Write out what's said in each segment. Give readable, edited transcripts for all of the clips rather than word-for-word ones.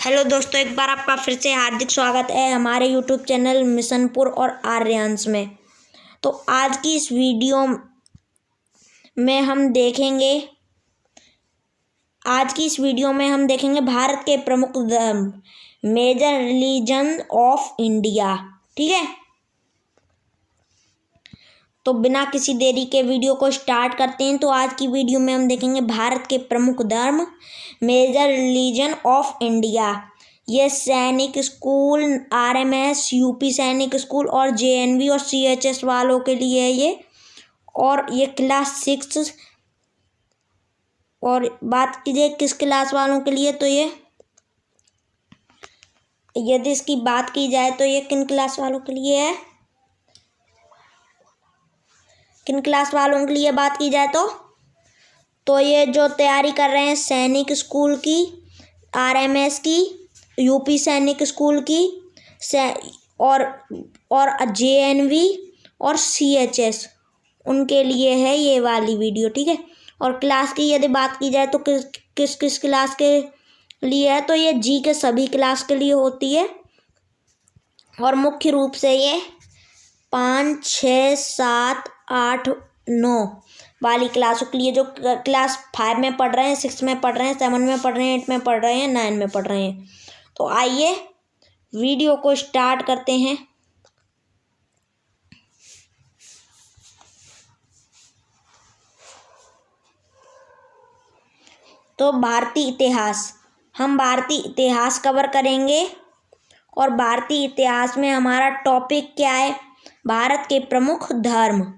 Hello दोस्तों, एक बार आपका फिर से हार्दिक स्वागत है हमारे यूट्यूब चैनल मिशनपुर और आर्यांश में। तो आज की इस वीडियो में हम देखेंगे भारत के प्रमुख धर्म, मेजर रिलीजन ऑफ इंडिया। ठीक है, तो बिना किसी देरी के वीडियो को स्टार्ट करते हैं। तो आज की वीडियो में हम देखेंगे भारत के प्रमुख धर्म, मेजर रिलीजन ऑफ इंडिया। ये सैनिक स्कूल, आरएमएस, यूपी सैनिक स्कूल और जेएनवी और सीएचएस वालों के लिए है ये। और ये क्लास 6 और बात कीजिए किस क्लास वालों के लिए, तो ये यदि इसकी बात की जाए तो ये किन क्लास वालों के लिए है, किन क्लास वालों के लिए बात की जाए तो ये जो तैयारी कर रहे हैं सैनिक स्कूल की, आरएमएस की, यूपी सैनिक स्कूल की और जेएनवी और सीएचएस, उनके लिए है ये वाली वीडियो। ठीक है, और क्लास की यदि बात की जाए तो किस किस क्लास के लिए है, तो ये जी के सभी क्लास के लिए होती है। और मुख्य रूप से ये 5, 6, 7, 8, 9 वाली क्लासों के लिए, जो क्लास 5 में पढ़ रहे हैं, 6 में पढ़ रहे हैं, 7 में पढ़ रहे हैं, 8 में पढ़ रहे हैं, 9 में पढ़ रहे हैं। तो आइए वीडियो को स्टार्ट करते हैं। तो भारतीय इतिहास, हम भारतीय इतिहास कवर करेंगे। और भारतीय इतिहास में हमारा टॉपिक क्या है? भारत के प्रमुख धर्म।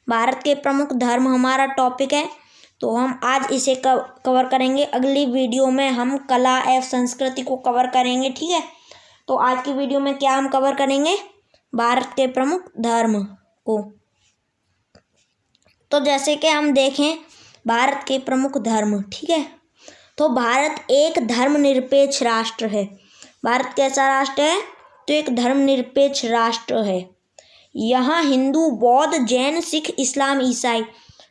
भारत के प्रमुख धर्म हमारा टॉपिक है, तो हम आज इसे कवर करेंगे। अगली वीडियो में हम कला एवं संस्कृति को कवर करेंगे। ठीक है, तो आज की वीडियो में क्या हम कवर करेंगे? भारत के प्रमुख धर्म को। तो जैसे कि हम देखें भारत के प्रमुख धर्म, ठीक है, तो भारत एक धर्मनिरपेक्ष राष्ट्र है। भारत कैसा राष्ट्र है? तो एक धर्मनिरपेक्ष राष्ट्र है। यहाँ हिंदू, बौद्ध, जैन, सिख, इस्लाम, ईसाई,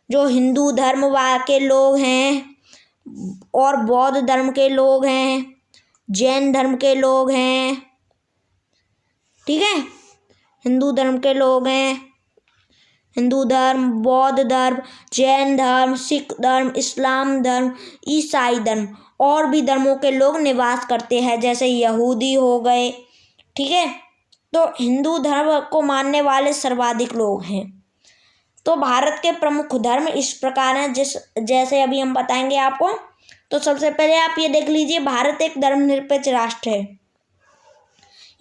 जो हिंदू धर्म के लोग हैं और बौद्ध धर्म के लोग हैं, जैन धर्म के लोग हैं, ठीक है, हिंदू धर्म के लोग हैं, हिंदू धर्म, बौद्ध धर्म, जैन धर्म, सिख धर्म, इस्लाम धर्म, ईसाई धर्म और भी धर्मों के लोग निवास करते हैं, जैसे यहूदी हो गए। ठीक है, तो हिंदू धर्म को मानने वाले सर्वाधिक लोग हैं। तो भारत के प्रमुख धर्म इस प्रकार हैं, जैसे अभी हम बताएंगे आपको। तो सबसे पहले आप ये देख लीजिए, भारत एक धर्मनिरपेक्ष राष्ट्र है।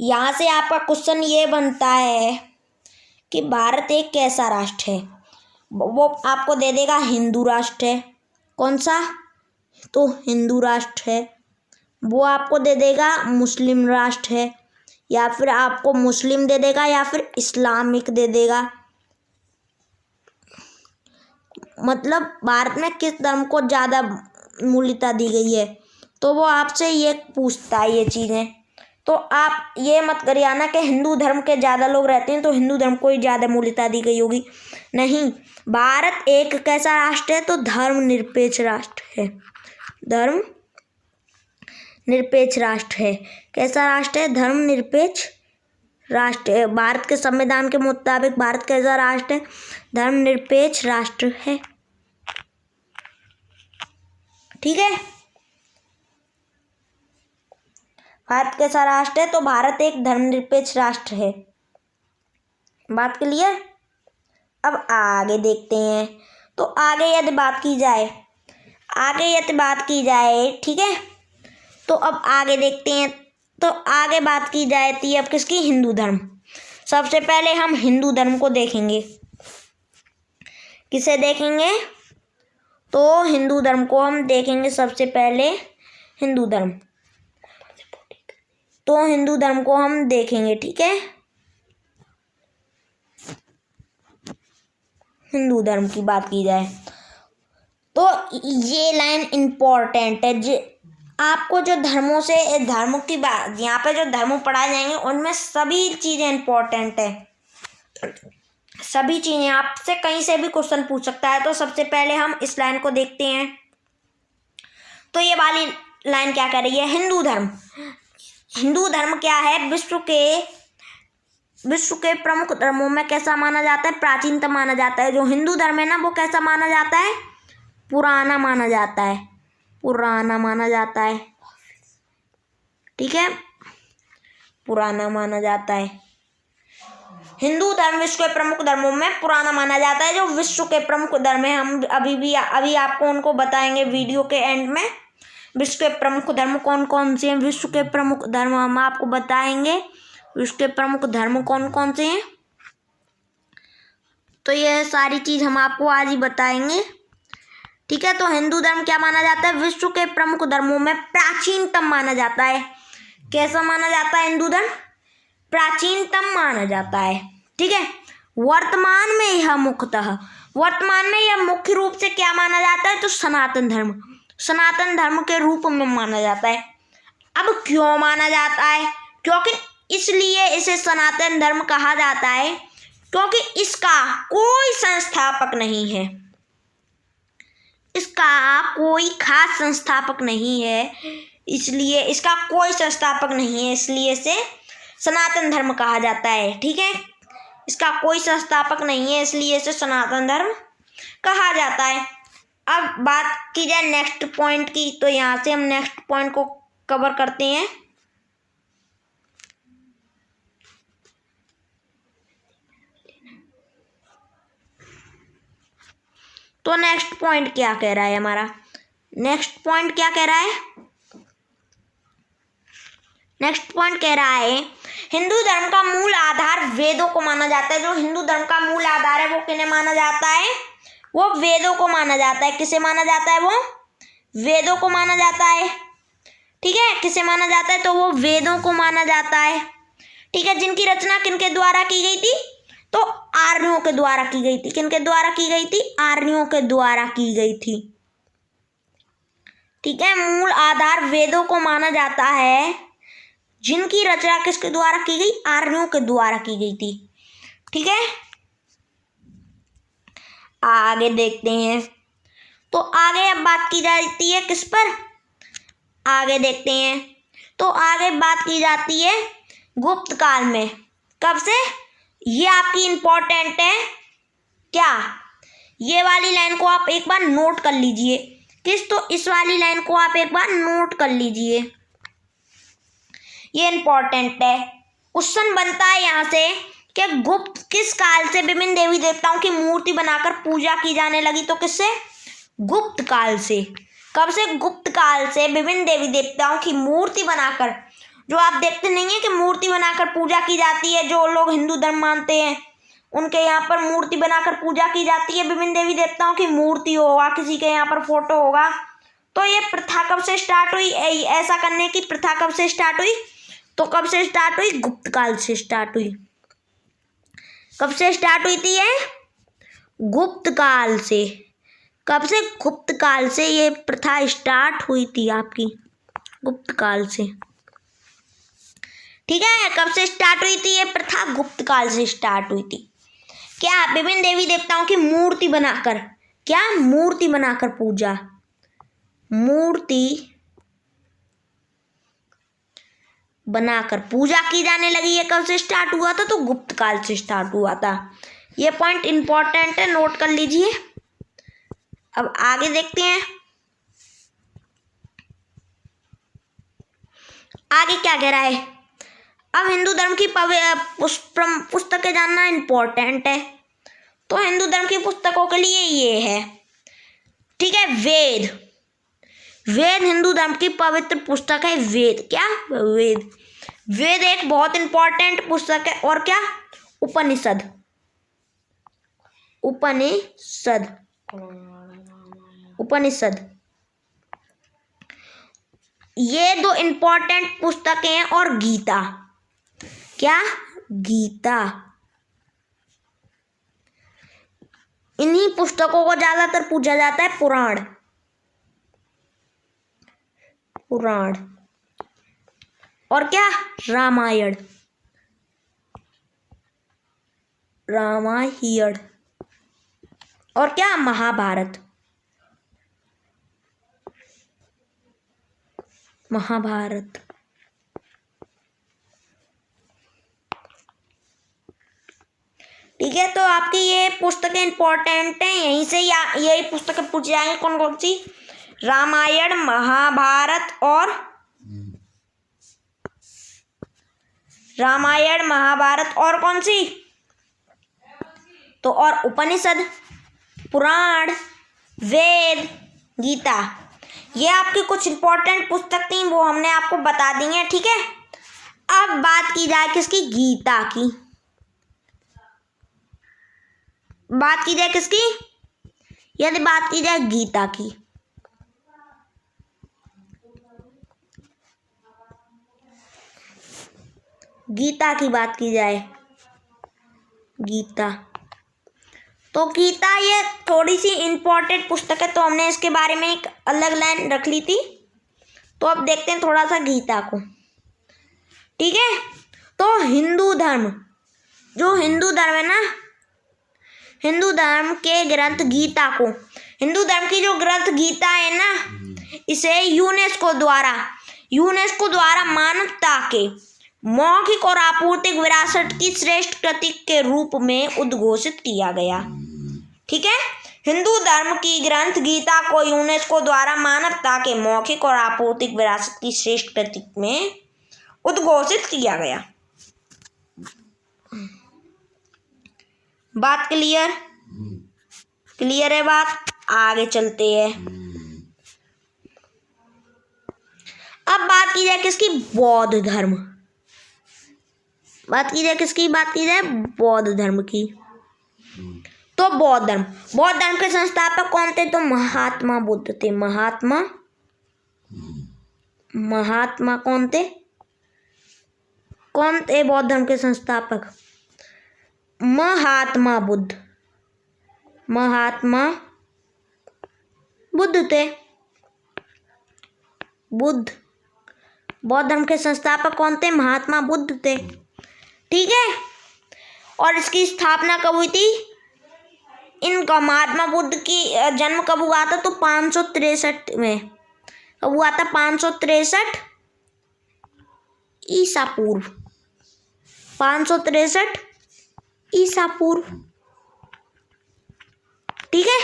यहाँ से आपका क्वेश्चन ये बनता है कि भारत एक कैसा राष्ट्र है? वो आपको दे देगा हिंदू राष्ट्र है। कौन सा? तो हिंदू राष्ट्र है। वो आपको दे देगा मुस्लिम राष्ट्र है, या फिर आपको मुस्लिम दे देगा या फिर इस्लामिक दे देगा। मतलब भारत में किस धर्म को ज़्यादा मूल्यता दी गई है, तो वो आपसे ये पूछता है ये चीज़ें। तो आप ये मत करिए आना कि हिंदू धर्म के ज़्यादा लोग रहते हैं तो हिंदू धर्म को ही ज़्यादा मूल्यता दी गई होगी। नहीं, भारत एक कैसा राष्ट्र है? तो धर्मनिरपेक्ष राष्ट्र है। धर्म निरपेक्ष राष्ट्र है। कैसा राष्ट्र है? धर्मनिरपेक्ष राष्ट्र है। भारत के संविधान के मुताबिक भारत कैसा राष्ट्र है? धर्मनिरपेक्ष राष्ट्र है। ठीक है, भारत कैसा राष्ट्र है? तो भारत एक धर्मनिरपेक्ष राष्ट्र है। बात क्लियर? अब आगे देखते हैं। तो आगे यदि बात की जाए, ठीक है, तो अब आगे देखते हैं। तो आगे बात की जाती है अब किसकी? हिंदू धर्म। सबसे पहले हम हिंदू धर्म को देखेंगे। किसे देखेंगे? तो हिंदू धर्म को हम देखेंगे सबसे पहले। हिंदू धर्म, तो हिंदू धर्म को हम देखेंगे। ठीक है, हिंदू धर्म की बात की जाए तो ये लाइन इम्पोर्टेंट है। आपको जो धर्मों की बात, यहाँ पे जो धर्म पढ़ाए जाएंगे उनमें सभी चीज़ें इम्पोर्टेंट है। सभी चीज़ें आपसे कहीं से भी क्वेश्चन पूछ सकता है। तो सबसे पहले हम इस लाइन को देखते हैं। तो ये वाली लाइन क्या कह रही है? हिंदू धर्म। हिंदू धर्म क्या है? विश्व के प्रमुख धर्मों में कैसा माना जाता है? प्राचीनतम माना जाता है। जो हिंदू धर्म है ना, वो कैसा माना जाता है? पुराना माना जाता है। पुराना माना जाता है, ठीक है, पुराना माना जाता है। हिंदू धर्म विश्व के प्रमुख धर्मों में पुराना माना जाता है। जो विश्व के प्रमुख धर्म है, हम अभी आपको उनको बताएंगे वीडियो के एंड में। विश्व के प्रमुख धर्म कौन कौन से हैं? विश्व के प्रमुख धर्म हम आपको बताएंगे। विश्व के प्रमुख धर्म कौन कौन से हैं, तो यह सारी चीज हम आपको आज ही बताएंगे, ठीक है। तो हिंदू धर्म क्या माना जाता है? विश्व के प्रमुख धर्मों में प्राचीनतम माना जाता है। कैसा माना जाता है हिंदू धर्म? प्राचीनतम माना जाता है, ठीक है। वर्तमान में यह मुख्य रूप से क्या माना जाता है? तो सनातन धर्म के रूप में माना जाता है। अब क्यों माना जाता है? क्योंकि इसलिए इसे सनातन धर्म कहा जाता है क्योंकि इसका कोई संस्थापक नहीं है। इसका कोई खास संस्थापक नहीं है, इसलिए इसका कोई संस्थापक नहीं है, इसलिए इसे सनातन धर्म कहा जाता है, ठीक है। इसका कोई संस्थापक नहीं है, इसलिए इसे सनातन धर्म कहा जाता है। अब बात की जाए नेक्स्ट पॉइंट की, तो यहाँ से हम नेक्स्ट पॉइंट को कवर करते हैं। तो नेक्स्ट पॉइंट क्या कह रहा है हमारा? नेक्स्ट पॉइंट क्या कह रहा है? नेक्स्ट पॉइंट कह रहा है हिंदू धर्म का मूल आधार वेदों को माना जाता है। जो हिंदू धर्म का मूल आधार है वो किन्हें माना जाता है? वो वेदों को माना जाता है। किसे माना जाता है? वो वेदों को माना जाता है, ठीक है। किसे माना जाता है? तो वो वेदों को माना जाता है, ठीक है। जिनकी रचना किनके द्वारा की गई थी? तो आर्यों के द्वारा की गई थी। किनके द्वारा की गई थी? आर्यों के द्वारा की गई थी, ठीक है। मूल आधार वेदों को माना जाता है, जिनकी रचना किसके द्वारा की गई? आर्यों के द्वारा की गई थी, ठीक है। आगे देखते हैं। तो आगे अब बात की जाती है किस पर? आगे देखते हैं। तो आगे बात की जाती है गुप्त काल में। कब से? ये आपकी इंपॉर्टेंट है क्या? ये वाली लाइन को आप एक बार नोट कर लीजिए। तो इस वाली लाइन को आप एक बार नोट कर लीजिए, ये इंपॉर्टेंट है। क्वेश्चन बनता है यहाँ से कि गुप्त किस काल से विभिन्न देवी देवताओं की मूर्ति बनाकर पूजा की जाने लगी? तो किससे? गुप्त काल से। कब से? गुप्त काल से विभिन्न देवी देवताओं की मूर्ति बनाकर, जो आप देखते नहीं है कि मूर्ति बनाकर पूजा की जाती है, जो लोग हिंदू धर्म मानते हैं उनके यहाँ पर मूर्ति बनाकर पूजा की जाती है। विभिन्न देवी देवताओं की मूर्ति होगा, किसी के यहाँ पर फोटो होगा। तो ये प्रथा कब से स्टार्ट हुई? ऐसा करने की प्रथा कब से स्टार्ट हुई? तो कब से स्टार्ट हुई? गुप्त काल से स्टार्ट हुई। कब से स्टार्ट हुई थी ये? गुप्त काल से। कब से? गुप्त काल से ये प्रथा स्टार्ट हुई थी आपकी, गुप्त काल से, ठीक है। कब से स्टार्ट हुई थी ये प्रथा? गुप्त काल से स्टार्ट हुई थी। क्या? विभिन्न देवी देवताओं की मूर्ति बनाकर, क्या? मूर्ति बनाकर पूजा, मूर्ति बनाकर पूजा की जाने लगी। ये कब से स्टार्ट हुआ था? तो गुप्त काल से स्टार्ट हुआ था। ये पॉइंट इंपॉर्टेंट है, नोट कर लीजिए। अब आगे देखते हैं। आगे क्या कह रहा है? अब हिंदू धर्म की पुस्तकें जानना इंपॉर्टेंट है। तो हिंदू धर्म की पुस्तकों के लिए ये है, ठीक है। वेद हिंदू धर्म की पवित्र पुस्तक है। वेद क्या? वेद एक बहुत इंपॉर्टेंट पुस्तक है। और क्या? उपनिषद ये दो इंपॉर्टेंट पुस्तकें हैं। और गीता, क्या? गीता। इन्हीं पुस्तकों को ज्यादातर पूछा जाता है पुराण। और क्या? रामायण। और क्या? महाभारत। महाभारत। ठीक है, तो आपकी ये पुस्तकें इंपॉर्टेंट हैं, यहीं से यही पुस्तकें पूछी जाएंगी। कौन कौन सी? रामायण, महाभारत और कौन सी? तो और उपनिषद, पुराण, वेद, गीता। ये आपकी कुछ इंपॉर्टेंट पुस्तक थी, वो हमने आपको बता दी है। ठीक है, अब बात की जाए किसकी? गीता की। बात की जाए किसकी? यदि बात की जाए गीता की, गीता की बात की जाए, गीता, तो गीता ये थोड़ी सी इंपॉर्टेंट पुस्तक है, तो हमने इसके बारे में एक अलग लाइन रख ली थी। तो अब देखते हैं थोड़ा सा गीता को। ठीक है, तो हिंदू धर्म, जो हिंदू धर्म है ना, हिंदू धर्म के ग्रंथ गीता को, हिंदू धर्म की जो ग्रंथ गीता है ना, इसे यूनेस्को द्वारा मानवता के मौखिक और आपूर्तिक विरासत की श्रेष्ठ कृति के रूप में उद्घोषित किया गया। ठीक है, हिंदू धर्म की ग्रंथ गीता को यूनेस्को द्वारा मानवता के मौखिक और आपूर्तिक विरासत की श्रेष्ठ कृति में उद्घोषित किया गया। बात क्लियर है बात? आगे चलते हैं। अब बात की जाए किसकी? बौद्ध धर्म। बात की जाए किसकी? बात की जाए बौद्ध धर्म की। तो बौद्ध धर्म के संस्थापक कौन थे? तो महात्मा बुद्ध थे। महात्मा कौन थे? बौद्ध धर्म के संस्थापक? महात्मा बुद्ध थे। बौद्ध धर्म के संस्थापक कौन थे? महात्मा बुद्ध थे। ठीक है, और इसकी स्थापना कब हुई थी? इनका महात्मा बुद्ध की जन्म कब हुआ था? तो 563 में। कब हुआ था? 563 ईसा पूर्व। 563 ईसा पूर्व। ठीक है,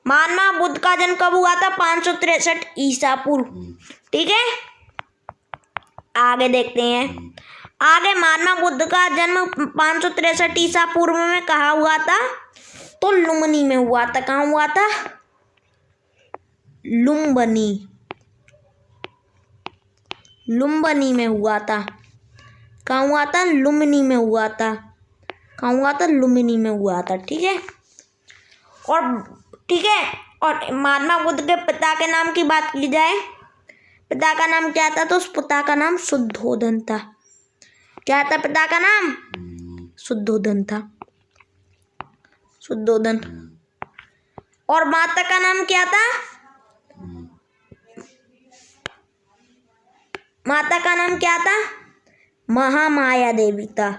महात्मा बुद्ध का जन्म कब हुआ था? 563 ईसा पूर्व। ठीक है, आगे देखते हैं। आगे महात्मा बुद्ध का जन्म 563 ईसा पूर्व में कहाँ हुआ था? तो लुम्बिनी में हुआ था। कहाँ हुआ था? लुम्बिनी में हुआ था। कहाँ हुआ था? लुम्बिनी में हुआ था। कहाँ हुआ था? लुम्बिनी में हुआ था। ठीक है, और महात्मा बुद्ध के पिता के नाम की बात की जाए, पिता का नाम क्या था? तो उस पिता का नाम शुद्धोधन था। क्या था पिता का नाम? शुद्धोधन था। शुद्धोधन। और माता का नाम क्या था? माता का नाम क्या था? महामाया देवी था।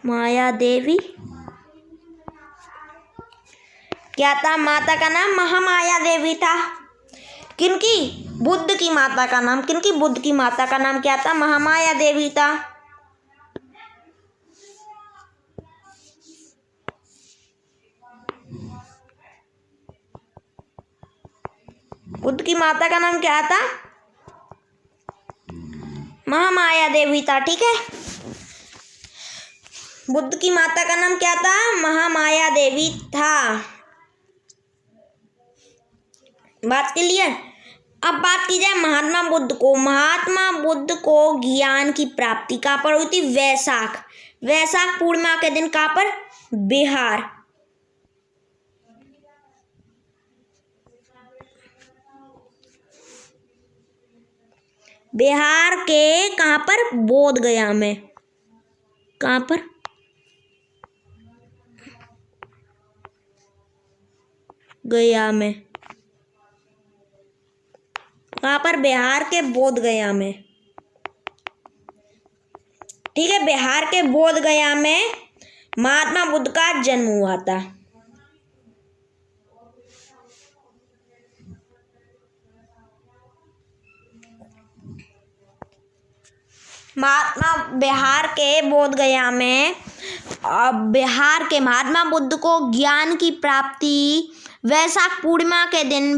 माया देवी क्या था? माता का नाम महामाया देवी था। किनकी? बुद्ध की माता का नाम। किनकी? बुद्ध की माता का नाम क्या था? महामाया देवी था। बुद्ध की माता का नाम क्या था? महामाया देवी था। ठीक है, बुद्ध की माता का नाम क्या था? महामाया देवी था। बात क्लियर? अब बात की जाए महात्मा बुद्ध को ज्ञान की प्राप्ति कहाँ पर हुई थी? वैशाख पूर्णिमा के दिन। कहाँ पर? बिहार। बिहार के कहाँ पर? बोध गया में। कहाँ पर? गया में। कहाँ पर? बिहार के बोध गया में। ठीक है, बिहार के बोध गया में महात्मा बुद्ध का जन्म हुआ था। बिहार के बोधगया में बिहार के महात्मा बुद्ध को ज्ञान की प्राप्ति वैशाख पूर्णिमा के दिन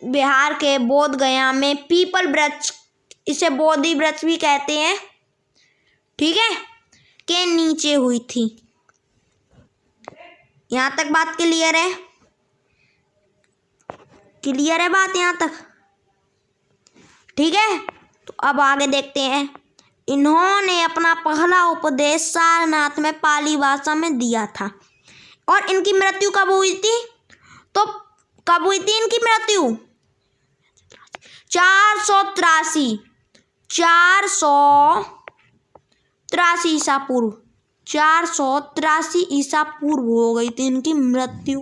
बिहार के बोधगया में पीपल वृक्ष, इसे बोधि वृक्ष भी कहते हैं, ठीक है, के नीचे हुई थी। यहाँ तक बात क्लियर है? क्लियर है बात यहाँ तक? ठीक है, तो अब आगे देखते हैं। इन्होंने अपना पहला उपदेश सारनाथ में पाली भाषा में दिया था और इनकी मृत्यु कब हुई थी? तो कब हुई थी इनकी मृत्यु? 483 ईसा पूर्व, 483 ईसा पूर्व हो गई थी इनकी मृत्यु।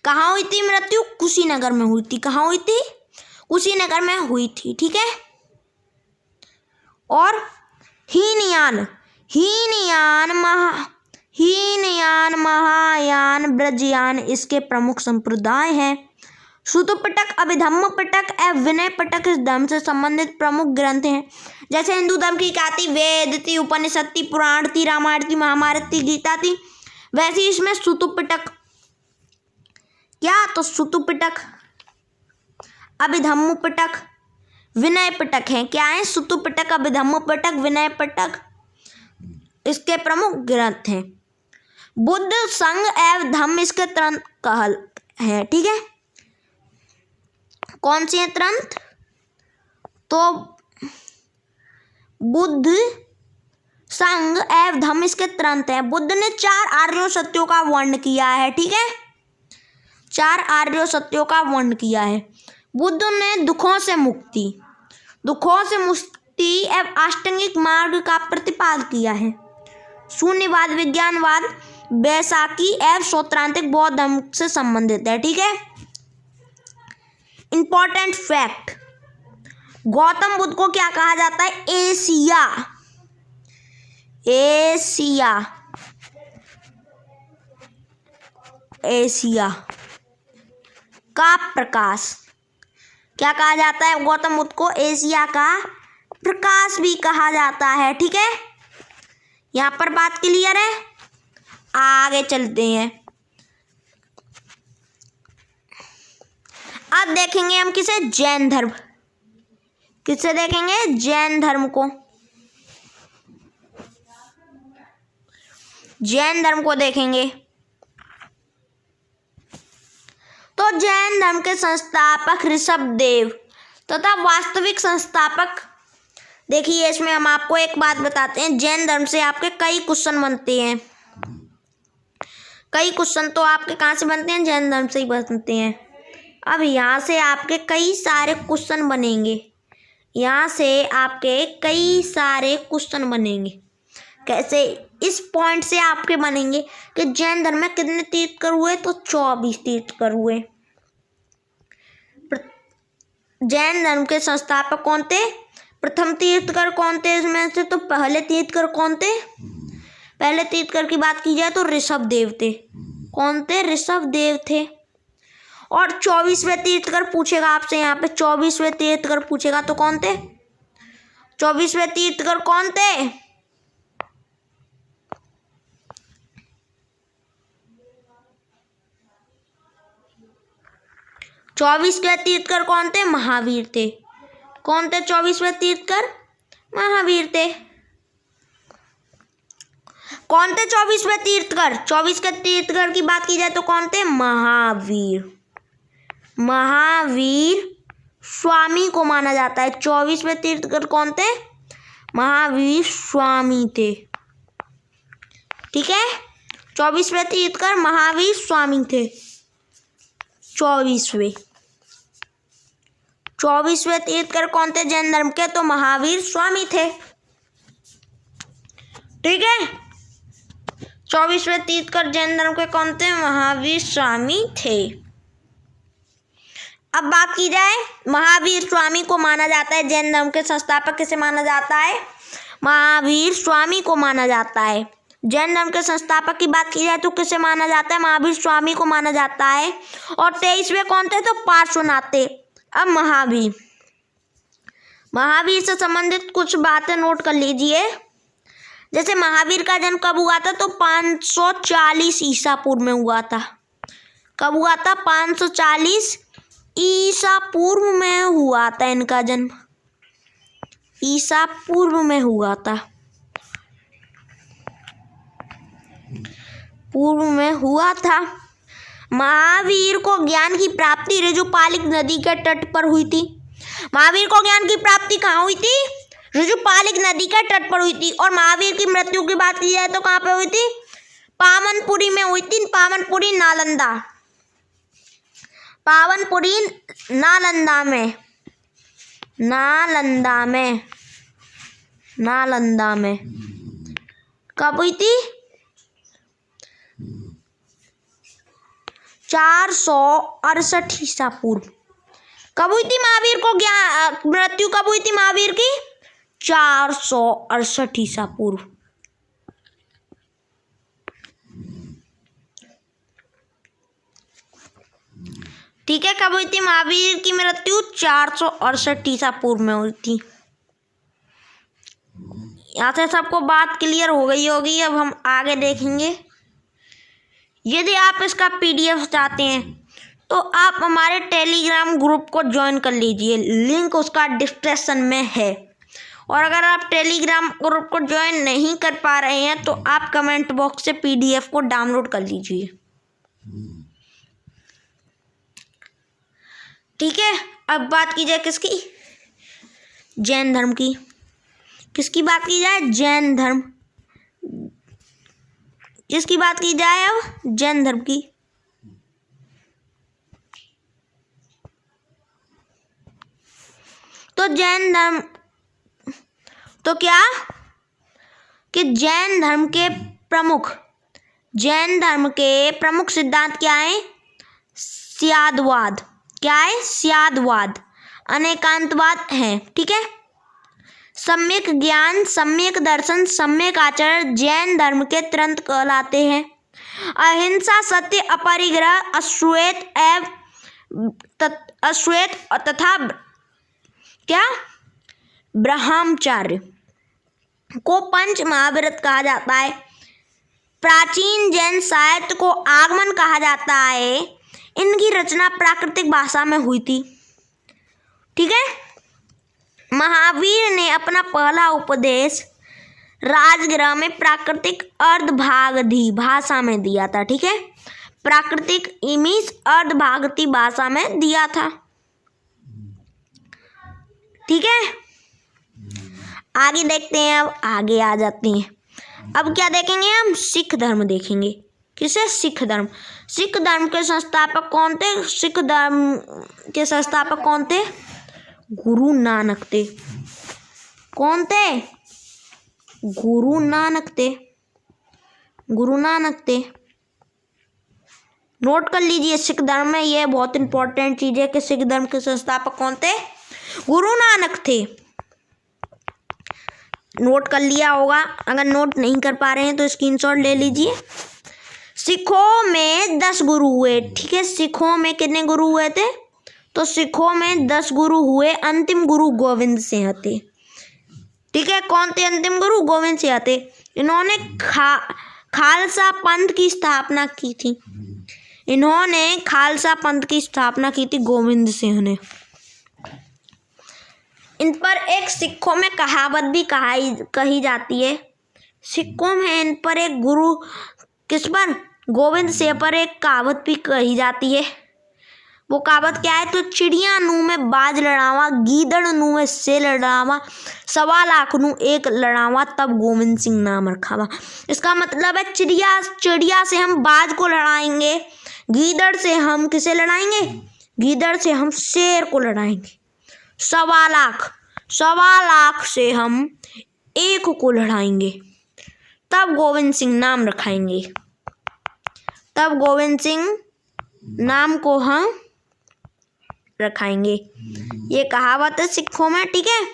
कहाँ हुई थी मृत्यु? कुशीनगर में हुई थी। कहाँ हुई थी? कुशीनगर में हुई थी, ठीक है। और हीनयान, महायान, ब्रजयान इसके प्रमुख संप्रदाय हैं। सूत्रपिटक, अभिधम्म पिटक एवं विनय पिटक इस धर्म से संबंधित प्रमुख ग्रंथ हैं। जैसे हिंदू धर्म की क्या थी? वेद थी, उपनिषद थी, पुराण थी, रामायण थी, महाभारत थी, गीता थी, वैसे इसमें सूत्रपिटक, क्या? तो सूत्रपिटक, अभिधम्म पिटक, विनय पिटक हैं। क्या है? सूत्रपिटक, अभिधम्म पिटक, विनय पिटक इसके प्रमुख ग्रंथ हैं। बुद्ध, संघ एवं धम्म इसके ग्रंथ कहल है, ठीक है। कौन सी है ग्रंथ? तो बुद्ध, संघ एवं धम्म इसके ग्रंथ है। बुद्ध ने 4 आर्यों सत्यों का वर्णन किया है, ठीक है, 4 आर्यों सत्यों का वर्णन किया है। बुद्ध ने दुखों से मुक्ति एवं अष्टांगिक मार्ग का प्रतिपादन किया है। शून्यवाद, विज्ञानवाद, वैशाखी एवं सौत्रांतिक बौद्ध धर्म से संबंधित है, ठीक है। इंपॉर्टेंट फैक्ट, गौतम बुद्ध को क्या कहा जाता है? एशिया का प्रकाश। क्या कहा जाता है गौतम बुद्ध को? एशिया का प्रकाश भी कहा जाता है, ठीक है। यहाँ पर बात क्लियर है? आगे चलते हैं। अब देखेंगे हम किसे? जैन धर्म। किससे देखेंगे? जैन धर्म को। जैन धर्म को देखेंगे तो जैन धर्म के संस्थापक ऋषभदेव तथा वास्तविक संस्थापक, देखिए इसमें हम आपको एक बात बताते हैं, जैन धर्म से आपके कई क्वेश्चन बनते हैं। कई क्वेश्चन तो आपके कहाँ से बनते हैं? जैन धर्म से ही बनते हैं। अब यहाँ से आपके कई सारे क्वेश्चन बनेंगे, यहाँ से आपके कई सारे क्वेश्चन बनेंगे। कैसे? इस पॉइंट से आपके बनेंगे कि जैन धर्म में कितने तीर्थंकर हुए? तो 24 तीर्थंकर हुए। जैन धर्म के संस्थापक कौन थे? प्रथम तीर्थंकर कौन थे इसमें से? तो पहले तीर्थंकर कौन थे? पहले तीर्थंकर की बात की जाए तो ऋषभदेव थे। कौन थे? ऋषभदेव थे। और 24वें तीर्थंकर पूछेगा आपसे, यहाँ पे 24वें तीर्थंकर पूछेगा तो कौन थे? 24वें तीर्थंकर कौन थे? चौबीसवें तीर्थंकर कौन थे? महावीर थे। कौन थे 24वें तीर्थंकर? महावीर थे। कौन थे 24वें तीर्थंकर? 24 के तीर्थंकर की बात की जाए तो कौन थे? महावीर। महावीर स्वामी को माना जाता है। 24वें तीर्थंकर कौन थे? महावीर स्वामी थे, ठीक है। 24वें तीर्थंकर महावीर स्वामी थे। 24वें तीर्थंकर कौन थे जैन धर्म के? तो महावीर स्वामी थे, ठीक है। 24वें तीर्थंकर जैन धर्म के कौन थे? महावीर स्वामी थे। अब बात की जाए, महावीर स्वामी को माना जाता है जैन धर्म के संस्थापक किसे माना जाता है? महावीर स्वामी को माना जाता है। जैन धर्म के संस्थापक की बात की जाए तो किसे माना जाता है? महावीर स्वामी को माना जाता है। और 23वें कौन थे? तो पार्श्वनाथ थे। अब महावीर महावीर से संबंधित कुछ बातें नोट कर लीजिए। जैसे महावीर का जन्म कब हुआ था, तो 540 ईसा पूर्व में हुआ था। कब हुआ था? 540 ईसा पूर्व में हुआ था इनका जन्म, ईसा पूर्व में हुआ था, पूर्व में हुआ था। महावीर को ज्ञान की प्राप्ति ऋजुपालिक नदी के तट पर हुई थी। महावीर को ज्ञान की प्राप्ति कहाँ हुई थी? ऋजुपालिक नदी के तट पर हुई थी। और महावीर की मृत्यु की बात की जाए तो कहाँ पे हुई थी? पावनपुरी में हुई थी, पावनपुरी नालंदा, पावनपुरी नालंदा में, नालंदा में, नालंदा में कब हुई थी? 468 ईसा पूर्व। कब हुई थी महावीर को मृत्यु कब हुई थी महावीर की? 468 ईसा पूर्व। ठीक है, कब हुई थी महावीर की मृत्यु? 468 ईसा पूर्व में हुई थी। यहाँ से सबको बात क्लियर हो गई होगी। अब हम आगे देखेंगे। यदि आप इसका PDF चाहते हैं तो आप हमारे टेलीग्राम ग्रुप को ज्वाइन कर लीजिए, लिंक उसका डिस्क्रिप्शन में है। और अगर आप टेलीग्राम ग्रुप को ज्वाइन नहीं कर पा रहे हैं तो आप कमेंट बॉक्स से PDF को डाउनलोड कर लीजिए। ठीक है, अब बात की जाए किसकी? जैन धर्म की। किसकी बात की जाए? जैन धर्म। किसकी बात की जाए अब? जैन धर्म की। तो जैन धर्म तो क्या कि जैन धर्म के प्रमुख सिद्धांत क्या है? स्यादवाद। क्या है? स्यादवाद, अनेकांतवाद है। ठीक है, सम्यक ज्ञान, सम्यक दर्शन, सम्यक आचरण जैन धर्म के तंत्र कहलाते हैं। अहिंसा, सत्य, अपरिग्रह, अश्वेत तथा क्या ब्रह्मचर्य को पंच महाव्रत कहा जाता है। प्राचीन जैन साहित्य को आगमन कहा जाता है। इनकी रचना प्राकृतिक भाषा में हुई थी। ठीक है, महावीर ने अपना पहला उपदेश राजगृह में प्राकृतिक अर्धभागधी भाषा में दिया था। ठीक है, प्राकृतिक इमीज अर्धभागती भाषा में दिया था। ठीक है, आगे देखते हैं। अब आगे आ जाते हैं। अब क्या देखेंगे हम? सिख धर्म देखेंगे। किसे? सिख धर्म। सिख धर्म के संस्थापक कौन थे? सिख धर्म के संस्थापक कौन थे? गुरु नानक थे। कौन थे? गुरु नानक थे। गुरु नानक थे। नोट कर लीजिए, सिख धर्म में ये बहुत इंपॉर्टेंट चीज है कि सिख धर्म के संस्थापक कौन थे? गुरु नानक थे। नोट कर लिया होगा। अगर नोट नहीं कर पा रहे हैं तो स्क्रीनशॉट ले लीजिए। सिखों में 10 गुरु हुए। ठीक है, सिखों में कितने गुरु हुए थे? तो सिखों में 10 गुरु हुए। अंतिम गुरु गोविंद सिंह थे। ठीक है, कौन थे अंतिम गुरु? गोविंद सिंह थे। इन्होंने खालसा पंथ की स्थापना की थी। इन्होंने खालसा पंथ की स्थापना की थी गोविंद सिंह ने। इन पर एक सिखों में कहावत भी कही जाती है। सिखों में इन पर एक गुरु किस पर? गोविंद सिंह पर एक कहावत भी कही जाती है। वो कहावत क्या है? तो चिड़िया नू में बाज लड़ावा, गीदड़ नू में से लड़ावा, 1.25 लाख नू एक लड़ावा, तब गोविंद सिंह नाम रखावा। इसका मतलब है चिड़िया से हम बाज को लड़ाएंगे, गीदड़ से हम किसे लड़ाएंगे? गीदड़ से हम शेर को लड़ाएंगे। 1.25 लाख से हम एक को लड़ाएंगे, तब गोविंद सिंह नाम रखाएंगे। तब गोविंद सिंह नाम को हम रखाएंगे। ये कहावत है सिखों में। ठीक है,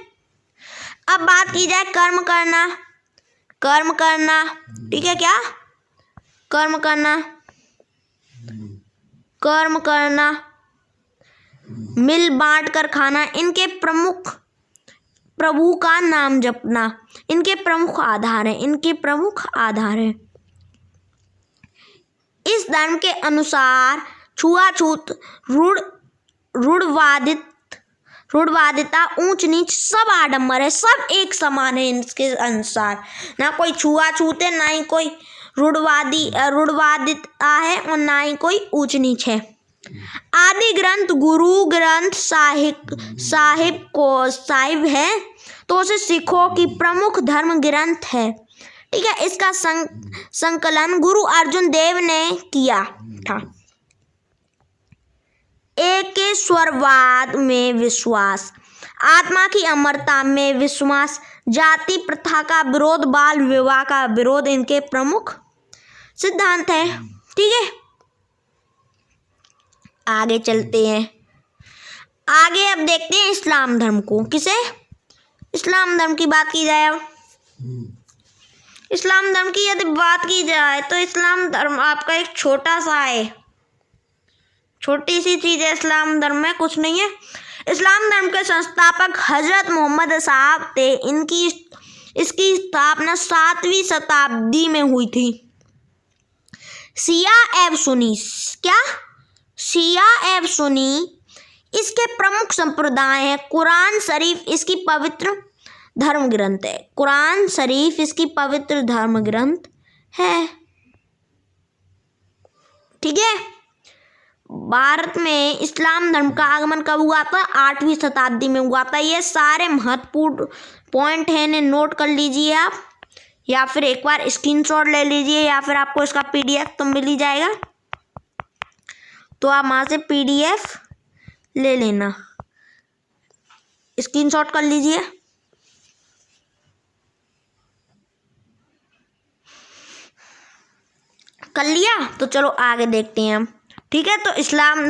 अब बात की जाए कर्म करना। कर्म करना, ठीक है, क्या? कर्म करना, कर्म करना, मिल बांट कर खाना, इनके प्रमुख प्रभु का नाम जपना इनके प्रमुख आधार हैं। इस धर्म के अनुसार छुआछूत, रूढ़वादिता, ऊंच नीच सब आडंबर है, सब एक समान है इनके अनुसार। ना कोई छुआछूत है, ना ही कोई रूढ़वादिता है और ना ही कोई ऊंच नीच है। आदि ग्रंथ गुरु ग्रंथ साहिब है तो उसे सिखों की प्रमुख धर्म ग्रंथ है। ठीक है, इसका संकलन गुरु अर्जुन देव ने किया था। एकेश्वरवाद में विश्वास, आत्मा की अमरता में विश्वास, जाति प्रथा का विरोध, बाल विवाह का विरोध इनके प्रमुख सिद्धांत है। ठीक है, आगे चलते हैं। आगे अब देखते हैं इस्लाम धर्म को। किसे? इस्लाम धर्म की बात की जाए। अब इस्लाम धर्म की यदि बात की जाए तो इस्लाम धर्म आपका एक छोटा सा है, छोटी सी चीज़ है। इस्लाम धर्म में कुछ नहीं है। इस्लाम धर्म के संस्थापक हजरत मोहम्मद साहब थे। इसकी स्थापना 7वीं शताब्दी में हुई थी। शिया एवं सुन्नी, क्या? शिया एवं सुन्नी इसके प्रमुख संप्रदाय हैं। कुरान शरीफ इसकी पवित्र धर्म ग्रंथ है। कुरान शरीफ इसकी पवित्र धर्म ग्रंथ है। ठीक है, भारत में इस्लाम धर्म का आगमन कब हुआ था? 8वीं शताब्दी में हुआ था। ये सारे महत्वपूर्ण पॉइंट हैं, इन्हें नोट कर लीजिए आप, या फिर एक बार स्क्रीनशॉट ले लीजिए, या फिर आपको इसका PDF तो मिल ही जाएगा, तो आप वहाँ से PDF ले लेना, स्क्रीनशॉट कर लीजिए। कर लिया? तो चलो आगे देखते हैं हम। ठीक है, तो इस्लाम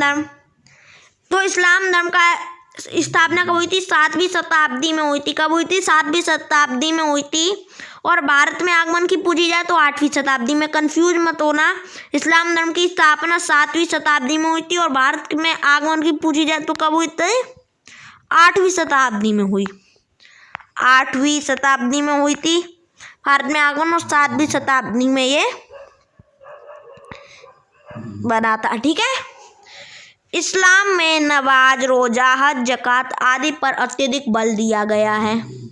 धर्म का स्थापना कब हुई थी? 7वीं शताब्दी में हुई थी। कब हुई थी? 7वीं शताब्दी में हुई थी। और भारत में आगमन की पूछी जाए तो 8वीं शताब्दी में। कंफ्यूज मत होना, इस्लाम धर्म की स्थापना 7वीं शताब्दी में हुई थी और भारत में आगमन की पूछी जाए तो कब हुई थी? 8वीं शताब्दी में हुई। 8वीं शताब्दी में हुई थी भारत में आगमन, और 7वीं शताब्दी में ये बना था। ठीक है, इस्लाम में नमाज, रोजा, हज, ज़कात आदि पर अत्यधिक बल दिया गया है।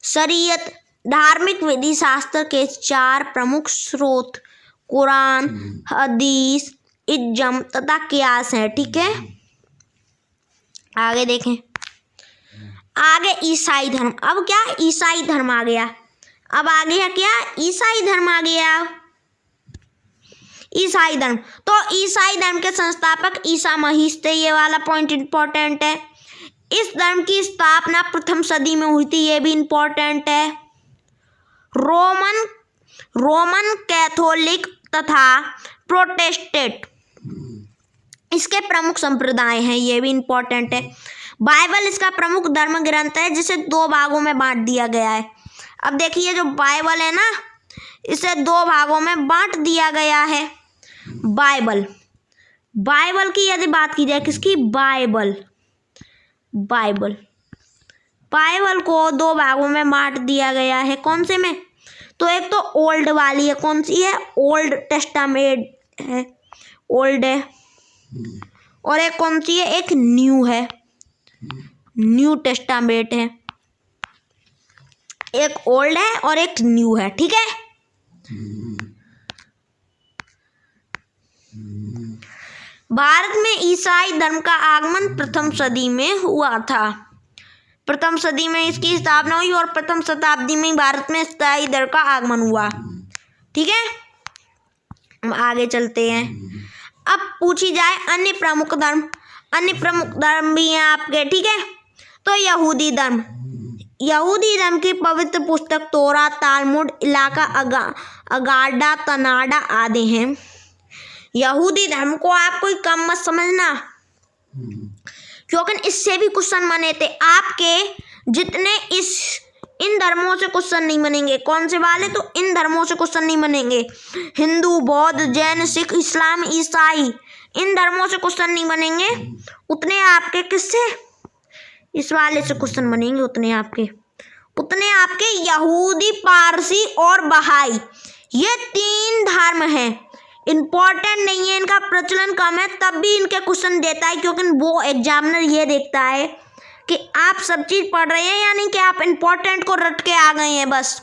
शरीयत धार्मिक विधि शास्त्र के 4 प्रमुख स्रोत कुरान, हदीस, इज्म तथा कियास है। ठीक है, आगे देखें। आगे ईसाई धर्म। अब क्या? ईसाई धर्म आ गया। अब आ गया क्या? ईसाई धर्म आ गया। ईसाई धर्म, तो ईसाई धर्म के संस्थापक ईसा मसीह थे। ये वाला पॉइंट इंपॉर्टेंट है। इस धर्म की स्थापना प्रथम सदी में हुई थी, ये भी इंपॉर्टेंट है। रोमन कैथोलिक तथा प्रोटेस्टेंट इसके प्रमुख संप्रदाय हैं, ये भी इंपॉर्टेंट है। बाइबल इसका प्रमुख धर्म ग्रंथ है, जिसे 2 भागों में बांट दिया गया है। अब देखिए, जो बाइबल है ना, इसे 2 भागों में बांट दिया गया है। बाइबल की यदि बात की जाए, किसकी? बाइबल को 2 भागों में बांट दिया गया है। कौन से में? तो एक तो ओल्ड वाली है। कौन सी है? ओल्ड टेस्टामेंट है, ओल्ड है। और एक कौन सी है? एक न्यू है, न्यू टेस्टामेंट है। एक ओल्ड है और एक न्यू है। ठीक है, भारत में ईसाई धर्म का आगमन प्रथम सदी में हुआ था। प्रथम सदी में इसकी स्थापना हुई और प्रथम शताब्दी में भारत में ईसाई धर्म का आगमन हुआ। ठीक है, हम आगे चलते हैं। अब पूछी जाए अन्य प्रमुख धर्म भी हैं आपके। ठीक है, तो यहूदी धर्म की पवित्र पुस्तक तोरा, तालमुड, इलाका अगाडा, तनाडा आदि हैं। यहूदी धर्म को आप कोई कम मत समझना, क्योंकि इससे भी क्वेश्चन बने थे आपके। जितने इन धर्मों से क्वेश्चन नहीं बनेंगे। कौन से वाले? तो इन धर्मों से क्वेश्चन नहीं बनेंगे। हिंदू, बौद्ध, जैन, सिख, इस्लाम, ईसाई, इन धर्मों से क्वेश्चन नहीं बनेंगे, उतने आपके किससे, इस वाले से क्वेश्चन बनेंगे उतने आपके यहूदी, पारसी और बहाई। ये 3 धर्म हैं, इम्पोर्टेंट नहीं है, इनका प्रचलन कम है, तब भी इनके क्वेश्चन देता है, क्योंकि वो एग्जामिनर ये देखता है कि आप सब चीज पढ़ रहे हैं, यानी कि आप इम्पोर्टेंट को रट के आ गए हैं। बस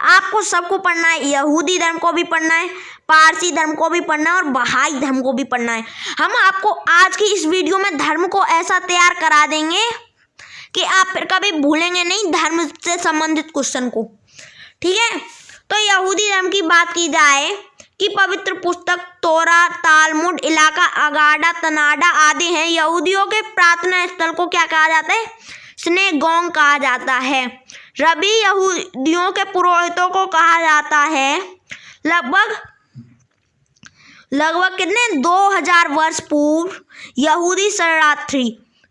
आपको सबको पढ़ना है, यहूदी धर्म को भी पढ़ना है, पारसी धर्म को भी पढ़ना है और बहाई धर्म को भी पढ़ना है। हम आपको आज की इस वीडियो में धर्म को ऐसा तैयार करा देंगे कि आप फिर कभी भूलेंगे नहीं धर्म से संबंधित क्वेश्चन को, ठीक है। तो यहूदी धर्म की बात की जाए कि पवित्र पुस्तक तोरा, तालमुड, इलाका, अगाडा, तनाडा आदि हैं। यहूदियों के प्रार्थना स्थल को क्या कहा जाता है, सिनेगोग कहा जाता है। रबी यहूदियों के पुरोहितों को कहा जाता है। लगभग कितने 2000 वर्ष पूर्व यहूदी शरणार्थी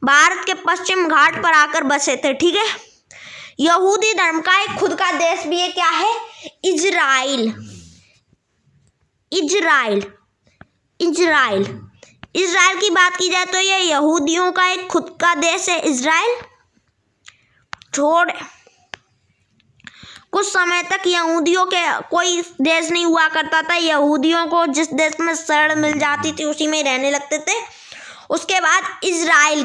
भारत के पश्चिम घाट पर आकर बसे थे, ठीक है। यहूदी धर्म का एक खुद का देश भी है, क्या है, इजराइल। इजराइल की बात की जाए तो ये यहूदियों का एक खुद का देश है, इजराइल। कुछ समय तक यहूदियों के कोई देश नहीं हुआ करता था। यहूदियों को जिस देश में शरण मिल जाती थी उसी में रहने लगते थे। उसके बाद इजराइल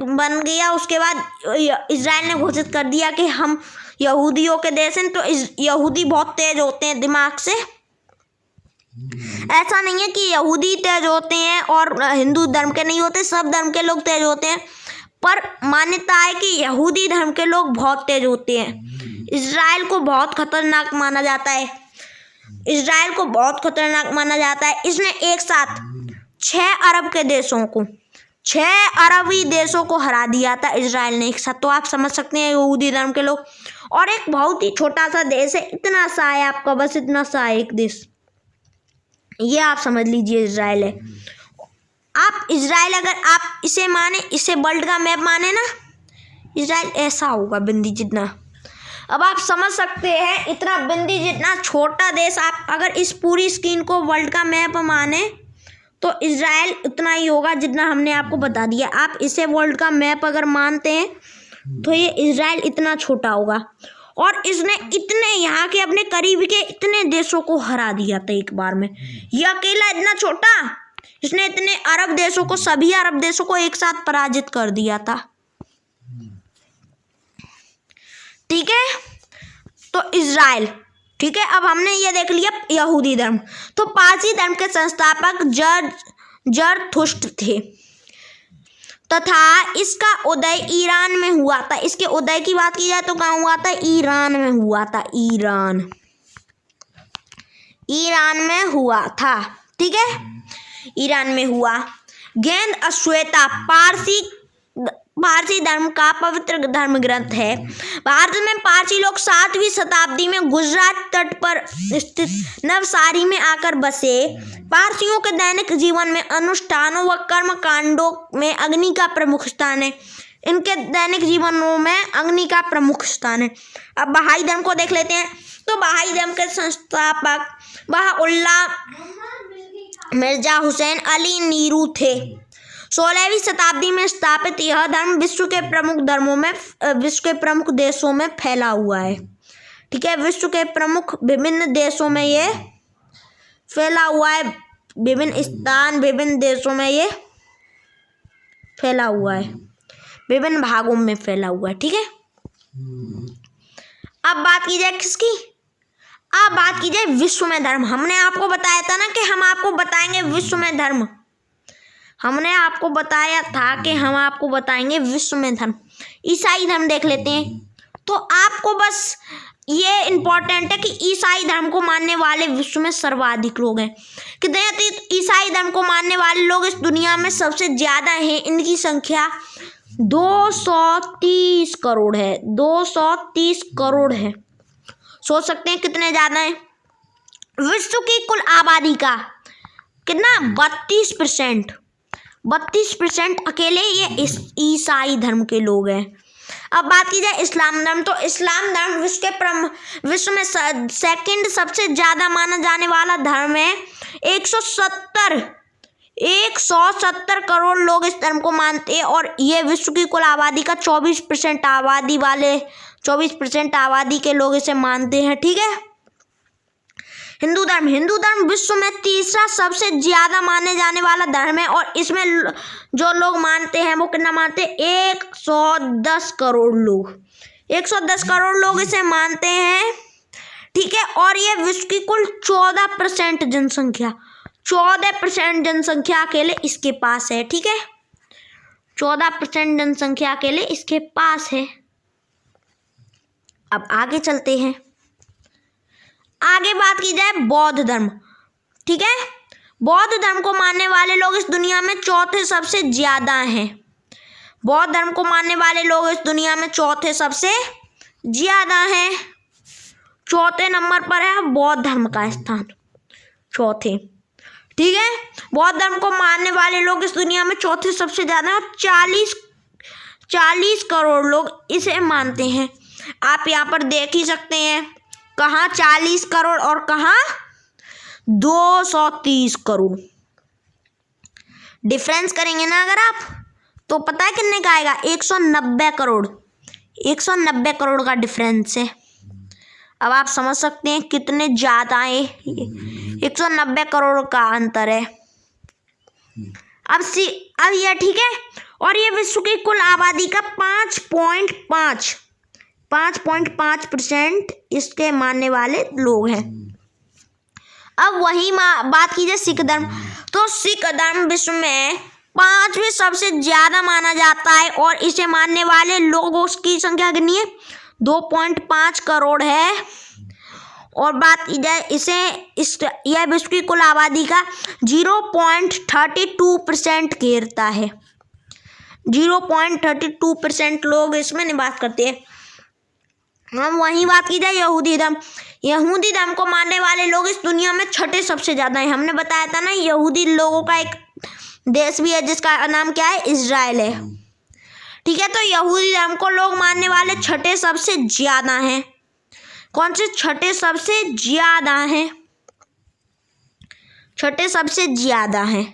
बन गया। उसके बाद इजराइल ने घोषित कर दिया कि हम यहूदियों के देश हैं। तो यहूदी बहुत तेज होते हैं दिमाग से, ऐसा नहीं है कि यहूदी तेज होते हैं और हिंदू धर्म के नहीं होते, सब धर्म के लोग तेज होते हैं, पर मान्यता है कि यहूदी धर्म के लोग बहुत तेज होते हैं। इजराइल को बहुत खतरनाक माना जाता है। इसने एक साथ 6 अरब के देशों को, 6 अरबी देशों को हरा दिया था इजराइल ने एक साथ। तो आप समझ सकते हैं यहूदी धर्म के लोग। और एक बहुत ही छोटा सा देश है, इतना सा है आपका, बस इतना सा है एक देश, ये आप समझ लीजिए इजराइल है। आप इजराइल अगर आप इसे माने, इसे वर्ल्ड का मैप माने ना, इजराइल ऐसा होगा बिंदी जितना। अब आप समझ सकते हैं इतना बिंदी जितना छोटा देश, आप अगर इस पूरी स्क्रीन को वर्ल्ड का मैप माने तो इजराइल उतना ही होगा जितना हमने आपको बता दिया। आप इसे वर्ल्ड का मैप अगर मानते हैं तो ये इजराइल इतना छोटा होगा। और इसने इतने यहाँ के अपने करीब के इतने देशों को हरा दिया था एक बार में। ये अकेला इतना छोटा, इसने इतने अरब देशों को, सभी अरब देशों को एक साथ पराजित कर दिया था, ठीक है। तो इजराइल, ठीक है। अब हमने ये देख लिया यहूदी धर्म। तो पारसी धर्म के संस्थापक जरथुष्ट्र थे तथा इसका उदय ईरान में हुआ था। इसके उदय की बात की जाए तो कहाँ हुआ था, ईरान में हुआ था। ईरान में हुआ था, ठीक है, ईरान में हुआ। गेंद अश्वेता पारसी धर्म का पवित्र धर्म ग्रंथ है। भारत में पारसी लोग 7वीं शताब्दी में गुजरात तट पर स्थित नवसारी में आकर बसे। पारसियों के दैनिक जीवन में अनुष्ठानों व कर्म कांडों में अग्नि का प्रमुख स्थान है। इनके दैनिक जीवनों में अग्नि का प्रमुख स्थान है। अब बहाई धर्म को देख लेते हैं। तो बहाई धर्म के संस्थापक बहाउल्लाह मिर्जा हुसैन अली नीरू थे। 16वीं शताब्दी में स्थापित यह धर्म विश्व के प्रमुख देशों में फैला हुआ है, ठीक है। विश्व के प्रमुख विभिन्न देशों में ये फैला हुआ है, विभिन्न देशों में ये फैला हुआ है, विभिन्न भागों में फैला हुआ है, ठीक है। अब बात की जाए किसकी, अब बात की जाए विश्व में धर्म। हमने आपको बताया था ना कि हम आपको बताएंगे विश्व में धर्म। हमने आपको बताया था कि हम आपको बताएंगे विश्व में धर्म। ईसाई धर्म देख लेते हैं। तो आपको बस ये इम्पोर्टेंट है कि ईसाई धर्म को मानने वाले विश्व में सर्वाधिक लोग हैं। कितने ईसाई धर्म को मानने वाले लोग इस दुनिया में सबसे ज़्यादा हैं। इनकी संख्या 230 करोड़ है। 230 करोड़ है। सोच सकते हैं कितने ज़्यादा हैं। विश्व की कुल आबादी का कितना, 32% अकेले ये इस ईसाई धर्म के लोग हैं। अब बात की जाए इस्लाम धर्म, तो इस्लाम धर्म विश्व में सेकंड सबसे ज़्यादा माना जाने वाला धर्म है। 170 करोड़ लोग इस धर्म को मानते हैं और ये विश्व की कुल आबादी का 24% आबादी के लोग इसे मानते हैं। ठीक है। हिंदू धर्म विश्व में तीसरा सबसे ज्यादा माने जाने वाला धर्म है और इसमें जो लोग मानते हैं वो कितना मानते हैं, 110 करोड़ लोग। 110 करोड़ लोग इसे मानते हैं। ठीक है। और ये विश्व की कुल 14% जनसंख्या अकेले इसके पास है। ठीक है। 14% जनसंख्या अकेले इसके पास है। अब आगे चलते हैं। आगे बात की जाए बौद्ध धर्म। ठीक है। बौद्ध धर्म को मानने वाले लोग इस दुनिया में चौथे सबसे ज्यादा हैं। बौद्ध धर्म को मानने वाले लोग इस दुनिया में चौथे सबसे ज्यादा हैं। चौथे नंबर पर है बौद्ध धर्म का स्थान, चौथे। ठीक है। बौद्ध धर्म को मानने वाले लोग इस दुनिया में चौथे सबसे ज्यादा, 40 करोड़ लोग इसे मानते हैं। आप यहाँ पर देख ही सकते हैं, कहाँ 40 करोड़ और कहाँ 230 करोड़। डिफरेंस करेंगे ना अगर आप, तो पता है कितने का आएगा, 190 करोड़। 190 करोड़ का डिफरेंस है। अब आप समझ सकते हैं कितने ज़्यादा है, 190 करोड़ का अंतर है। अब यह ठीक है। और ये विश्व की कुल आबादी का 5.5% इसके मानने वाले लोग हैं। अब वही बात कीजिए सिख धर्म, तो सिख धर्म विश्व में 5वें सबसे ज्यादा माना जाता है और इसे मानने वाले लोगों की संख्या कितनी है, 2.5 करोड़ है। और बात की जाए यह विश्व की कुल आबादी का 0.32% घेरता है। 0.32% लोग इसमें निवास करते हैं। हम वही बात की जाए यहूदी धर्म को मानने वाले लोग इस दुनिया में छठे सबसे ज्यादा हैं। हमने बताया था ना, यहूदी लोगों का एक देश भी है जिसका नाम क्या है, इजराइल है। ठीक है। तो यहूदी धर्म को लोग मानने वाले छठे सबसे ज्यादा हैं। कौन से छठे सबसे ज्यादा हैं? छठे सबसे ज्यादा हैं।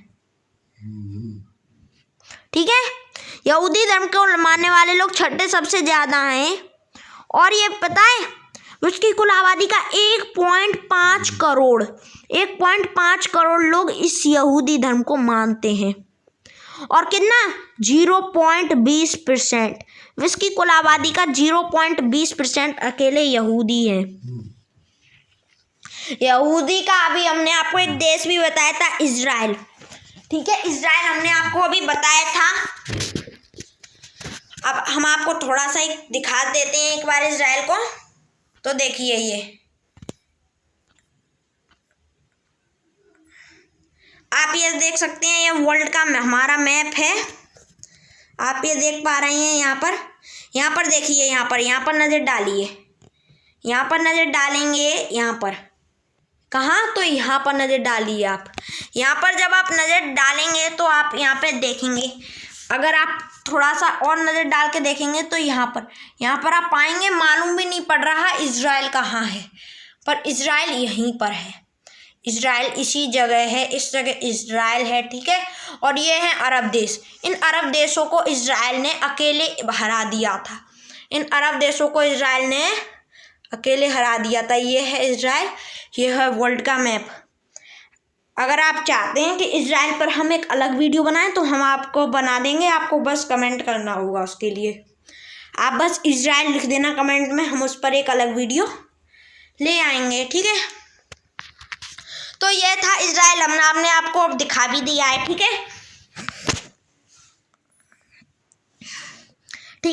ठीक है। यहूदी धर्म को मानने वाले लोग छठे सबसे ज्यादा हैं। और ये पता है उसकी कुल आबादी का 1.5 करोड़ लोग इस यहूदी धर्म को मानते हैं। और कितना, 0.20%। विश्व की कुल आबादी का 0.20% अकेले यहूदी हैं। यहूदी का अभी हमने आपको एक देश भी बताया था, इजराइल। ठीक है। इजराइल हमने आपको अभी बताया था। अब हम आपको थोड़ा सा दिखा देते हैं एक बार इजराइल को। तो देखिए, ये आप ये देख सकते हैं, ये वर्ल्ड का हमारा मैप है। आप ये देख पा रहे हैं यहाँ पर देखिए, यहाँ पर नज़र डालिए। यहाँ पर नज़र डालेंगे, यहाँ पर कहाँ, तो यहाँ पर नज़र डालिए आप। यहाँ पर जब आप नज़र डालेंगे तो आप यहाँ पे देखेंगे, अगर आप थोड़ा सा और नज़र डाल के देखेंगे तो यहाँ पर आप पाएंगे, मालूम भी नहीं पड़ रहा इजराइल कहाँ है, पर इजराइल यहीं पर है। इजराइल इसी जगह है, इस जगह इजराइल है। ठीक है। और ये है अरब देश। इन अरब देशों को इजराइल ने अकेले हरा दिया था। ये है इजराइल, ये है वर्ल्ड का मैप। अगर आप चाहते हैं कि इजराइल पर हम एक अलग वीडियो बनाएं तो हम आपको बना देंगे। आपको बस कमेंट करना होगा, उसके लिए आप बस इजराइल लिख देना कमेंट में, हम उस पर एक अलग वीडियो ले आएंगे। ठीक है। तो ये था इजराइल, हमने आपको अब दिखा भी दिया है। ठीक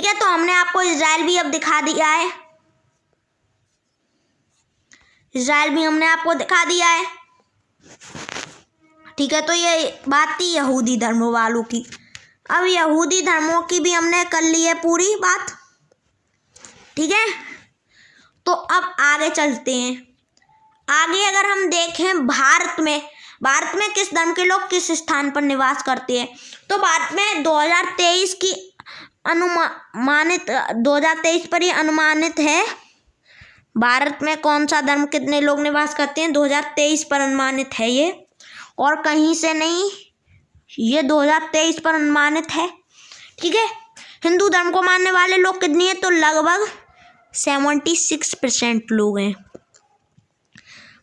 है। तो हमने आपको इजराइल भी अब दिखा दिया है। हमने आपको दिखा दिया है। ठीक है। तो ये बात थी यहूदी धर्म वालों की। अब यहूदी धर्मों की भी हमने कर ली है पूरी बात। ठीक है। तो अब आगे चलते हैं। आगे अगर हम देखें भारत में किस धर्म के लोग किस स्थान पर निवास करते हैं, तो भारत में 2023 की अनुमानित 2023 पर ये अनुमानित है। भारत में कौन सा धर्म कितने लोग निवास करते हैं, 2023 पर अनुमानित है ये, और कहीं से नहीं, ये 2023 पर अनुमानित है। ठीक है। हिंदू धर्म को मानने वाले लोग कितनी है, तो लगभग 76% लोग हैं।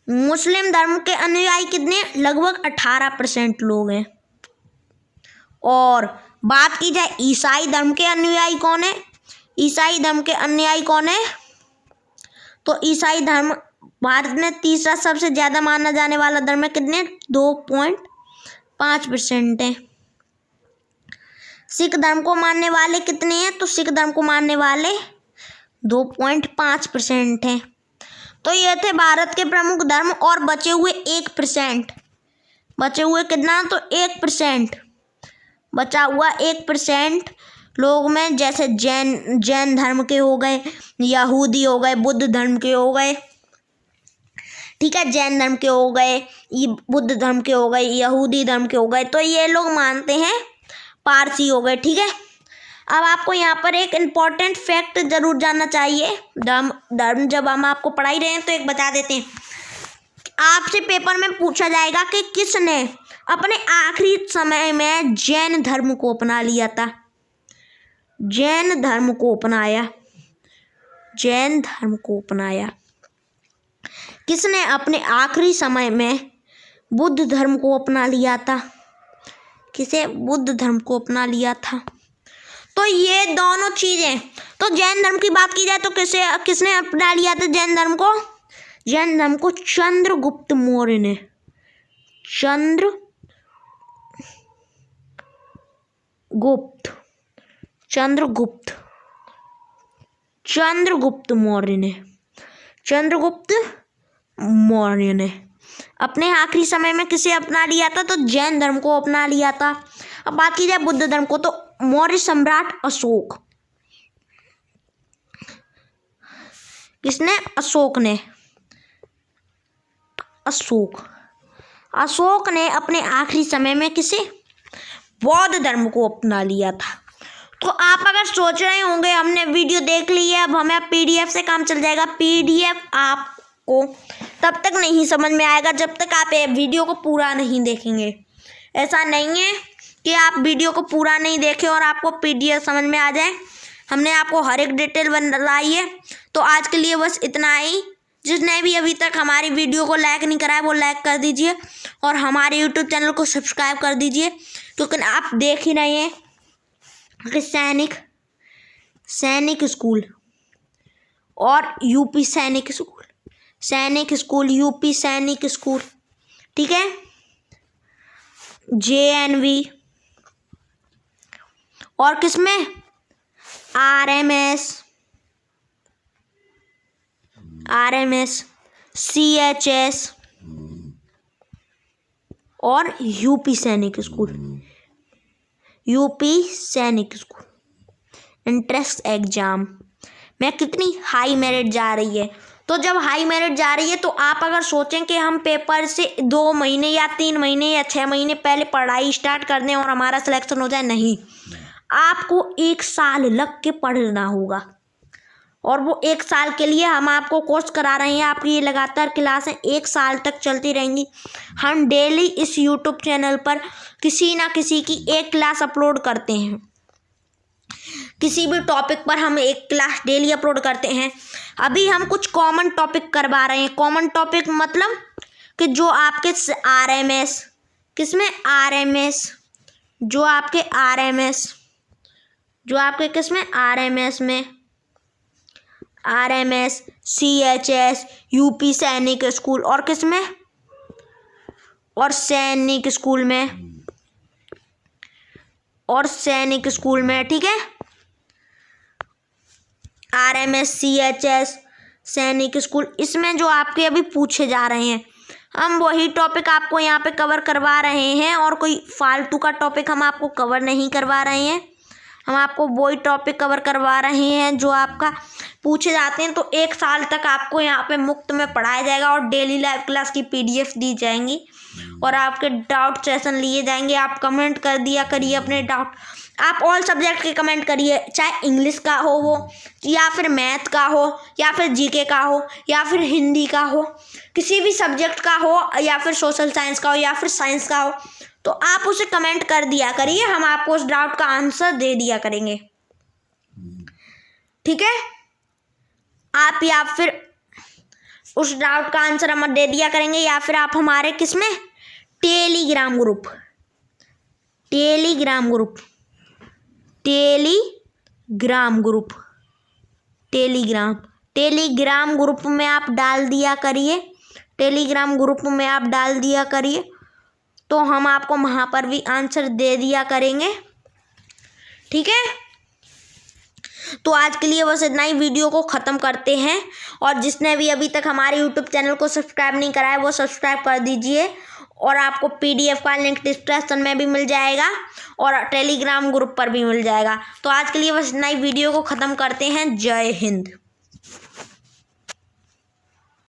मुस्लिम धर्म के अनुयायी कितने, लगभग 18% लोग हैं। और बात की जाए ईसाई धर्म के अनुयायी कौन है, ईसाई धर्म के अनुयायी कौन है, तो ईसाई धर्म भारत में तीसरा सबसे ज़्यादा माना जाने वाला धर्म है। कितने, 2.5% है। सिख धर्म को मानने वाले कितने हैं, तो सिख धर्म को मानने वाले 2.5% हैं। तो ये थे भारत के प्रमुख धर्म। और बचे हुए 1%, बचे हुए कितना, तो 1%, बचा हुआ 1% लोग में जैसे जैन धर्म के हो गए, यहूदी हो गए, बुद्ध धर्म के हो गए। ठीक है, जैन धर्म के हो गए, ये बुद्ध धर्म के हो गए, यहूदी धर्म के हो गए, तो ये लोग मानते हैं पारसी हो गए। ठीक है। अब आपको यहाँ पर एक इम्पॉर्टेंट फैक्ट जरूर जानना चाहिए। धर्म जब हम आपको पढ़ाई रहे हैं तो एक बता देते हैं। आपसे पेपर में पूछा जाएगा कि किसने अपने आखिरी समय में जैन धर्म को अपना लिया था, जैन धर्म को अपनाया, जैन धर्म को अपनाया। किसने अपने आखिरी समय में बुद्ध धर्म को अपना लिया था, किसे, बुद्ध धर्म को अपना लिया था। तो ये दोनों चीज़ें, तो जैन धर्म की बात की जाए तो किसने अपना लिया था जैन धर्म को, जैन धर्म को चंद्रगुप्त मौर्य ने, चंद्रगुप्त मौर्य ने अपने आखिरी समय में किसे अपना लिया था, तो जैन धर्म को अपना लिया था। अब बात की जाए बुद्ध धर्म को, तो मौर्य सम्राट अशोक, किसने, अशोक ने अपने आखिरी समय में किसे, बौद्ध धर्म को अपना लिया था। तो आप अगर सोच रहे होंगे हमने वीडियो देख ली है, अब हमें पीडीएफ से काम चल जाएगा, पीडीएफ आपको तब तक नहीं समझ में आएगा जब तक आप वीडियो को पूरा नहीं देखेंगे। ऐसा नहीं है कि आप वीडियो को पूरा नहीं देखें और आपको पीडीएफ समझ में आ जाए। हमने आपको हर एक डिटेल बताई है। तो आज के लिए बस इतना ही। जिसने भी अभी तक हमारी वीडियो को लाइक नहीं करा है वो लाइक कर दीजिए और हमारे यूट्यूब चैनल को सब्सक्राइब कर दीजिए, क्योंकि आप देख ही रहे हैं कि सैनिक स्कूल और यूपी सैनिक स्कूल, यूपी सैनिक स्कूल, ठीक है, जेएनवी, और किसमें, आरएमएस, सीएचएस और यूपी सैनिक स्कूल, एंट्रेंस एग्जाम में कितनी हाई मेरिट जा रही है। तो जब हाई मेरिट जा रही है तो आप अगर सोचें कि हम पेपर से 2 महीने या 3 महीने या 6 महीने पहले पढ़ाई स्टार्ट कर दें और हमारा सिलेक्शन हो जाए, नहीं, आपको 1 साल लग के पढ़ना होगा। और वो 1 साल के लिए हम आपको कोर्स करा रहे हैं। आपकी ये लगातार क्लासें 1 साल तक चलती रहेंगी। हम डेली इस यूट्यूब चैनल पर किसी ना किसी की एक क्लास अपलोड करते हैं। किसी भी टॉपिक पर हम एक क्लास डेली अपलोड करते हैं। अभी हम कुछ कॉमन टॉपिक करवा रहे हैं। कॉमन टॉपिक मतलब कि जो आपके आरएमएस, किसमें, आरएमएस, जो आपके किसमें, आरएमएस, सीएचएस, यूपी सैनिक स्कूल और किसमें, और सैनिक स्कूल में, ठीक है, आरएमएस, सीएचएस, सैनिक स्कूल, इसमें जो आपके अभी पूछे जा रहे हैं हम वही टॉपिक आपको यहाँ पे कवर करवा रहे हैं और कोई फालतू का टॉपिक हम आपको कवर नहीं करवा रहे हैं। हम आपको वही टॉपिक कवर करवा रहे हैं जो आपका पूछे जाते हैं। तो 1 साल तक आपको यहाँ पे मुफ्त में पढ़ाया जाएगा और डेली लाइव क्लास की पीडीएफ दी जाएंगी और आपके डाउट सेशन लिए जाएंगे। आप कमेंट कर दिया करिए अपने डाउट। आप ऑल सब्जेक्ट के कमेंट करिए, चाहे इंग्लिश का हो वो, या फिर मैथ का हो, या फिर जीके का हो, या फिर हिंदी का हो, किसी भी सब्जेक्ट का हो, या फिर सोशल साइंस का हो, या फिर साइंस का हो, तो आप उसे कमेंट कर दिया करिए, हम आपको उस डाउट का आंसर दे दिया करेंगे। ठीक है, आप या फिर उस डाउट का आंसर हम दे दिया करेंगे, या फिर आप हमारे किसमें टेलीग्राम ग्रुप टेलीग्राम ग्रुप में आप डाल दिया करिए, तो हम आपको वहाँ पर भी आंसर दे दिया करेंगे। ठीक है, तो आज के लिए बस इतना ही, वीडियो को ख़त्म करते हैं। और जिसने भी अभी तक हमारे यूट्यूब चैनल को सब्सक्राइब नहीं करा है वो सब्सक्राइब कर दीजिए, और आपको PDF का लिंक डिस्क्रिप्शन में भी मिल जाएगा और टेलीग्राम ग्रुप पर भी मिल जाएगा। तो आज के लिए बस इतना ही, वीडियो को ख़त्म करते हैं। जय हिंद।